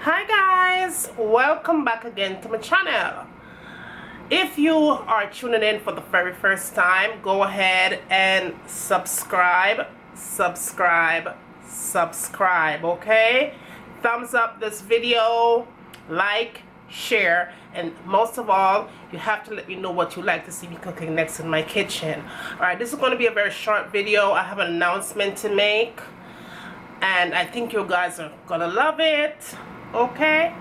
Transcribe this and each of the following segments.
Hi guys, welcome back again to my channel. If you are tuning in for the very first time, go ahead and subscribe, okay? Thumbs up this video, like, share, and most of all, you have to let me know what you like to see me cooking next in my kitchen. Alright, this is going to be a very short video. I have an announcement to make, and I think you guys are gonna love it. Okay,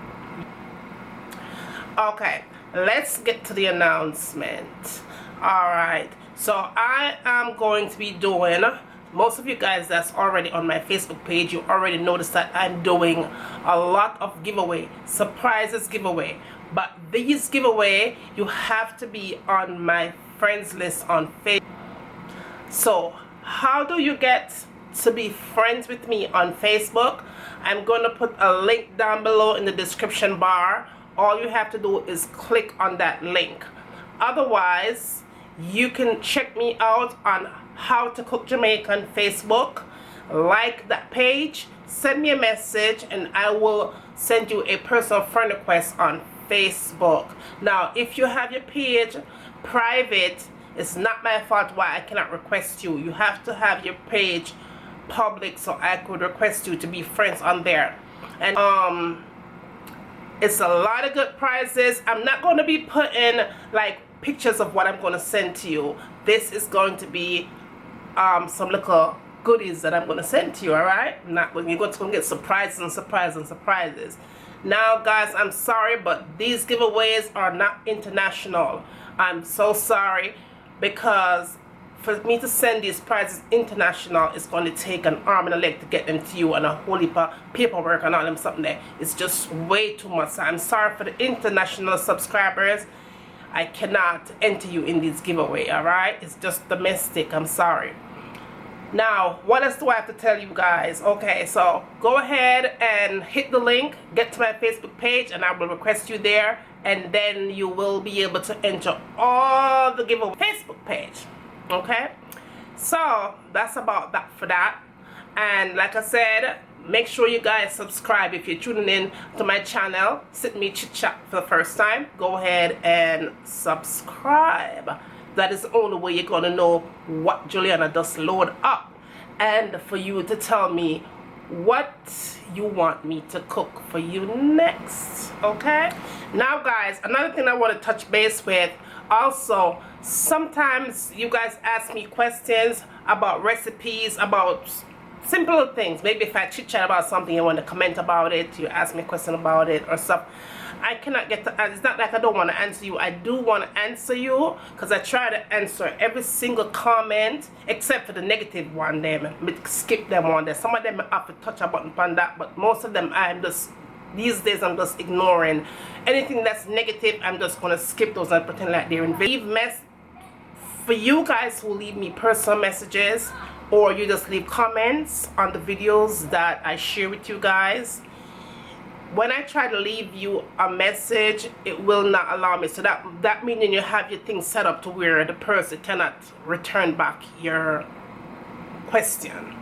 let's get to the announcement. Alright, so I am going to be doing, most of you guys that's already on my Facebook page, you already noticed that I'm doing a lot of giveaway, surprises giveaway. But these giveaway, you have to be on my friends list on Facebook. So how do you get to be friends with me on Facebook? I'm going to put a link down below in the description bar. All you have to do is click on that link. Otherwise, you can check me out on How to Cook Jamaican Facebook. Like that page, send me a message, and I will send you a personal friend request on Facebook. Now, if you have your page private, it's not my fault why I cannot request you. You have to have your page public so I could request you to be friends on there. And it's a lot of good prizes. I'm not going to be putting like pictures of what I'm going to send to you. This is going to be some little goodies that I'm going to send to you. Alright, not when you're going to get surprises and surprises and surprises. Now guys, I'm sorry, but these giveaways are not international. I'm so sorry, because for me to send these prizes international, it's going to take an arm and a leg to get them to you, and a whole heap of paperwork and all them something there. It's just way too much. So I'm sorry for the international subscribers. I cannot enter you in this giveaway, alright? It's just domestic. I'm sorry. Now, what else do I have to tell you guys? Okay, so go ahead and hit the link, get to my Facebook page, and I will request you there, and then you will be able to enter all the giveaway Facebook page. Okay, so that's about that for that. And like I said, make sure you guys subscribe if you're tuning in to my channel. Sit me chit chat for the first time. Go ahead and subscribe. That is the only way you're gonna know what Juliana does load up, and for you to tell me what you want me to cook for you next. Okay, now guys, another thing I want to touch base with also, sometimes you guys ask me questions about recipes, about simple things. Maybe if I chit chat about something, you want to comment about it, you ask me a question about it or stuff. I cannot get to, it's not like I don't want to answer you. I do want to answer you, because I try to answer every single comment except for the negative one. Them skip them on there. Some of them I have to touch a button upon that, but most of them I'm just, these days I'm just ignoring. Anything that's negative, I'm just gonna skip those and pretend like they're in. Leave for you guys who leave me personal messages, or you just leave comments on the videos that I share with you guys. When I try to leave you a message, it will not allow me. So that meaning you have your thing set up to where the person cannot return back your question.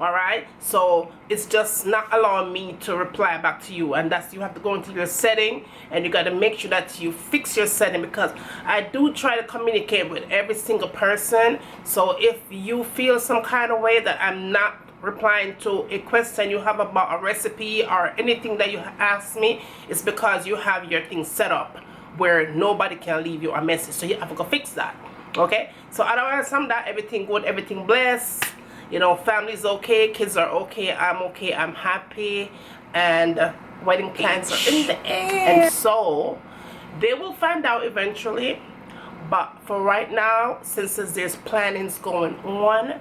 Alright, so it's just not allowing me to reply back to you, and that's, you have to go into your setting, and you got to make sure that you fix your setting, because I do try to communicate with every single person. So if you feel some kind of way that I'm not replying to a question you have about a recipe or anything that you ask me, it's because you have your thing set up where nobody can leave you a message, so you have to go fix that. Okay, so otherwise I'm that everything good, everything blessed. You know, family's okay, kids are okay, I'm happy, and wedding plans are in the air. And so they will find out eventually, but for right now, since there's plannings going on,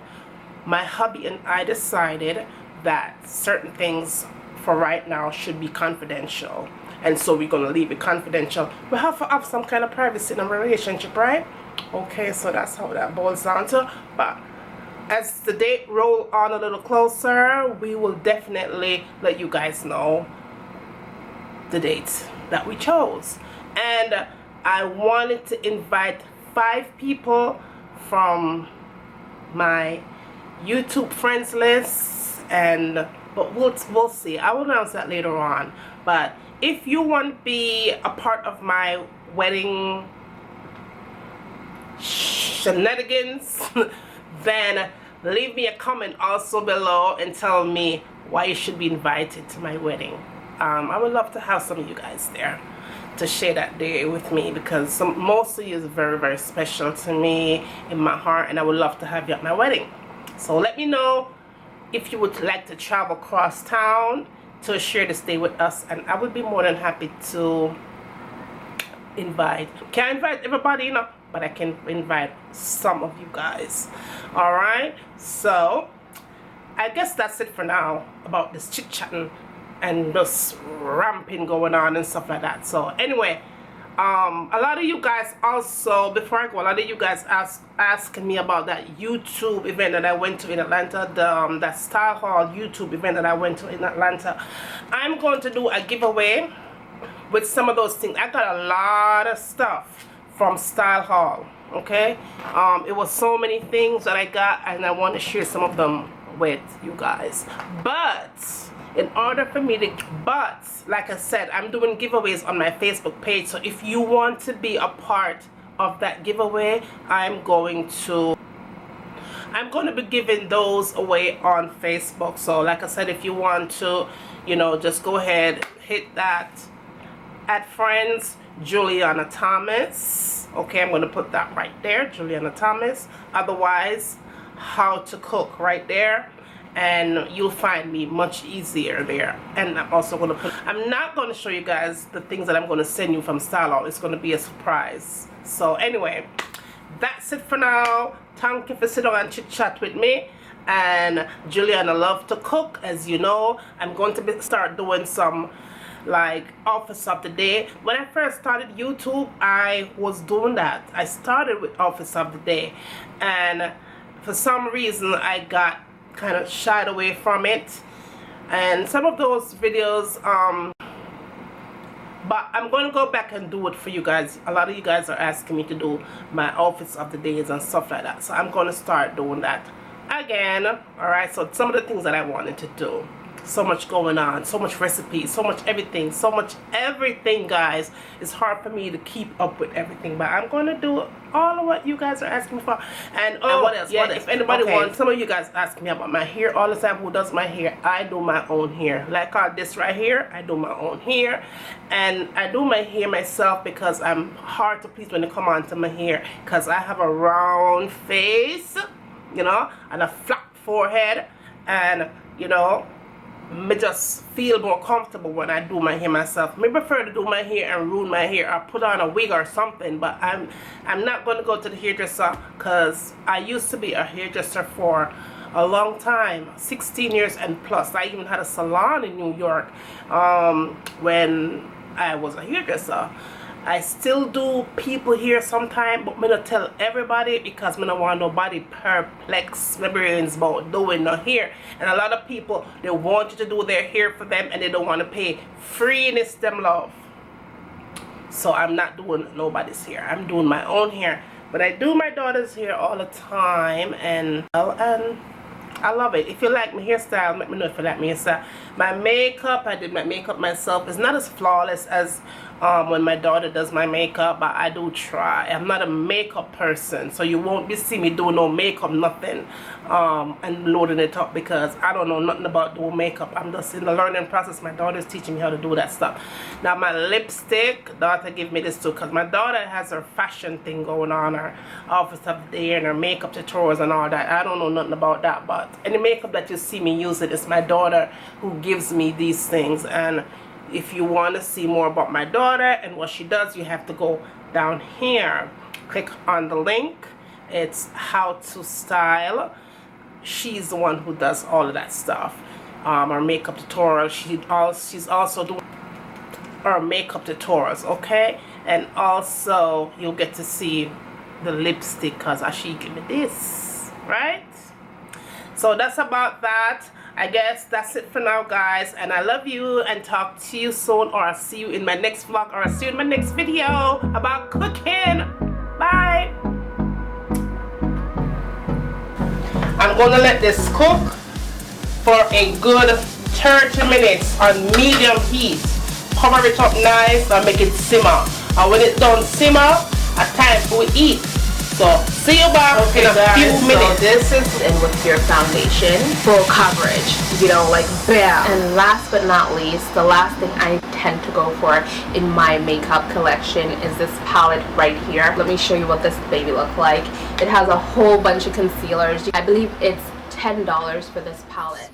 my hubby and I decided that certain things for right now should be confidential, and so we're gonna leave it confidential. We have to have some kind of privacy in a relationship, right? Okay, so that's how that boils down to. But as the date roll on a little closer, we will definitely let you guys know the dates that we chose. And I wanted to invite 5 people from my YouTube friends list and but we'll see. I will announce that later on. But if you want to be a part of my wedding shenanigans, then leave me a comment also below and tell me why you should be invited to my wedding. I would love to have some of you guys there to share that day with me, because most of you is very, very special to me in my heart, and I would love to have you at my wedding. So let me know if you would like to travel across town to share this day with us, and I would be more than happy to invite. Can't invite everybody, you know, but I can invite some of you guys. Alright, so I guess that's it for now about this chit-chatting and just ramping going on and stuff like that. So anyway, a lot of you guys also, before I go, a lot of you guys asking me about that YouTube event that I went to in Atlanta, that Style Hall YouTube event that I went to in Atlanta. I'm going to do a giveaway with some of those things. I got a lot of stuff from Style Hall, okay? It was so many things that I got, and I want to share some of them with you guys. But in order for me to, like I said, I'm doing giveaways on my Facebook page. So if you want to be a part of that giveaway, I'm going to be giving those away on Facebook. So like I said, if you want to, you know, just go ahead, hit that at friends Juliana Thomas. Okay, I'm going to put that right there, Juliana Thomas. Otherwise, how to cook right there, and you'll find me much easier there. And I'm also going to put, I'm not going to show you guys the things that I'm going to send you from Style Hall. It's going to be a surprise. So anyway, that's it for now. Thank you for sitting and chit chat with me. And Juliana love to cook, as you know. I'm going to start doing some like office of the day. When I first started YouTube, I was doing that. I started with office of the day, and for some reason I got kind of shied away from it, and some of those videos but I'm going to go back and do it for you guys. A lot of you guys are asking me to do my office of the days and stuff like that, so I'm going to start doing that again. Alright, so some of the things that I wanted to do. So much going on, so much recipes, so much everything, guys. It's hard for me to keep up with everything, but I'm going to do all of what you guys are asking for. And oh, and what else? Yeah, what else? If anybody wants, some of you guys ask me about my hair all the time. Who does my hair? I do my own hair. Like this right here, I do my own hair, and I do my hair myself because I'm hard to please when they come on to my hair, because I have a round face, you know, and a flat forehead, and you know, me just feel more comfortable when I do my hair myself. Me prefer to do my hair and ruin my hair or put on a wig or something, but I'm not going to go to the hairdresser, because I used to be a hairdresser for a long time, 16 years and plus. I even had a salon in New York when I was a hairdresser. I still do people here sometimes, but me not tell everybody, because me don't want nobody perplex my brains about doing no hair. And a lot of people, they want you to do their hair for them, and they don't want to pay. Freeness them love. So I'm not doing nobody's hair. I'm doing my own hair. But I do my daughter's hair all the time, and I love it. If you like my hairstyle, let me know if you like my hairstyle. My makeup, I did my makeup myself. It's not as flawless as when my daughter does my makeup, but I do try. I'm not a makeup person, so you won't be seeing me doing no makeup, nothing, and loading it up, because I don't know nothing about doing makeup. I'm just in the learning process. My daughter's teaching me how to do that stuff. Now my lipstick, daughter give me this too, because my daughter has her fashion thing going on, her office of the day and her makeup tutorials and all that. I don't know nothing about that, but any makeup that you see me use, it is my daughter who gives me these things. And if you want to see more about my daughter and what she does, you have to go down here, click on the link. It's Howto Style. She's the one who does all of that stuff. Our makeup tutorial. She's also doing our makeup tutorials, okay? And also you'll get to see the lipstick, because she give me this, right? So that's about that. I guess that's it for now, guys, and I love you, and talk to you soon, or I'll see you in my next vlog, or I'll see you in my next video about cooking. Bye. I'm gonna let this cook for a good 30 minutes on medium heat. Cover it up nice and make it simmer. And when it's done simmer, it's time for eat. So see you back in a few minutes. So this is in with your foundation, full coverage, you know, like bam. And last but not least, the last thing I tend to go for in my makeup collection is this palette right here. Let me show you what this baby looks like. It has a whole bunch of concealers. I believe it's $10 for this palette.